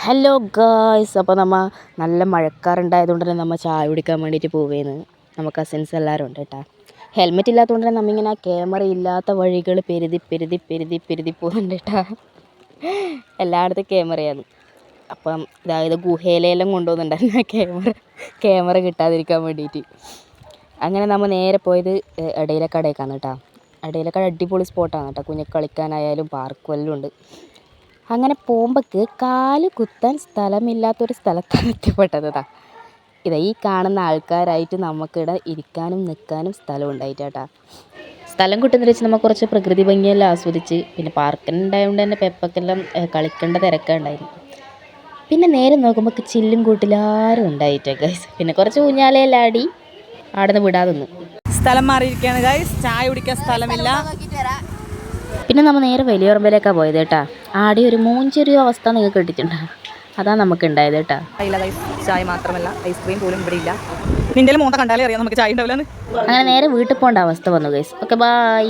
Hello guys, അപ്പോൾ നമ്മൾ നല്ല മഴക്കാറുണ്ടായതുകൊണ്ട് തന്നെ നമ്മൾ ചായ കുടിക്കാൻ വേണ്ടിയിട്ട് പോവേന്ന്. നമ്മൾ കസിൻസ് എല്ലാവരും ഉണ്ട് കേട്ടോ. ഹെൽമെറ്റ് ഇല്ലാത്തതുകൊണ്ട് തന്നെ നമ്മിങ്ങനെ ആ ക്യാമറ ഇല്ലാത്ത വഴികൾ പെരുതി പോകുന്നുണ്ട് കേട്ടോ. എല്ലായിടത്തും ക്യാമറയാണ്. അപ്പം അതായത് ഗുഹയിലെല്ലാം കൊണ്ടുപോകുന്നുണ്ടായിരുന്നു ക്യാമറ കിട്ടാതിരിക്കാൻ വേണ്ടിയിട്ട്. അങ്ങനെ നമ്മൾ നേരെ പോയത് ഇടയിലക്കടയേക്കാണ് കേട്ടോ. ഇടയിലക്കട അടിപൊളി സ്പോട്ടാണ് കേട്ടോ. കുഞ്ഞിക്ക് കളിക്കാനായാലും പാർക്കും എല്ലാം ഉണ്ട്. അങ്ങനെ പോകുമ്പോൾക്ക് കാല് കുത്താൻ സ്ഥലമില്ലാത്തൊരു സ്ഥലത്താണ് എത്തിപ്പെട്ടതാ. ഈ കാണുന്ന ആൾക്കാരായിട്ട് നമുക്കിവിടെ ഇരിക്കാനും നിൽക്കാനും സ്ഥലം ഉണ്ടായിട്ടാ. സ്ഥലം കിട്ടുന്ന വെച്ച് നമ്മൾ കുറച്ച് പ്രകൃതി ഭംഗിയെല്ലാം ആസ്വദിച്ച്, പിന്നെ പാർക്കുണ്ടായതുകൊണ്ട് തന്നെ പെപ്പക്കെല്ലാം കളിക്കേണ്ട തിരക്കുണ്ടായിരുന്നു. പിന്നെ നേരെ നോക്കുമ്പോൾ ചില്ലും കൂട്ടിലാരും ഉണ്ടായിട്ടേ ഗൈസ്. പിന്നെ കുറച്ച് ഊഞ്ഞാലെല്ലാം ആടി അവിടെ നിന്ന് വിടാതെ നിന്നു. സ്ഥലം മാറിയിരിക്കുകയാണ് ഗൈസ്, ചായ കുടിക്കാൻ സ്ഥലമില്ല. പിന്നെ നമ്മൾ നേരെ വലിയറമ്പിലേക്കാണ് പോയത് കേട്ടാ. ആടെ ഒരു മൂഞ്ചൊരു അവസ്ഥ നിങ്ങൾക്ക് കിട്ടിയിട്ടുണ്ട്. അതാണ് നമുക്ക് ഉണ്ടായത് കേട്ടാ. ഇല്ല ഗൈസ്, ചായ മാത്രമല്ല ഐസ്ക്രീം പോലും ഇവിടെ ഇല്ല. നിന്റെ മോന്ത കണ്ടാലേ അറിയാം നമുക്ക് ചായ ഉണ്ടാവില്ലെന്ന്. അങ്ങനെ നേരെ വീട്ടിൽ പോകേണ്ട അവസ്ഥ വന്നു ഗൈസ്. Okay, by.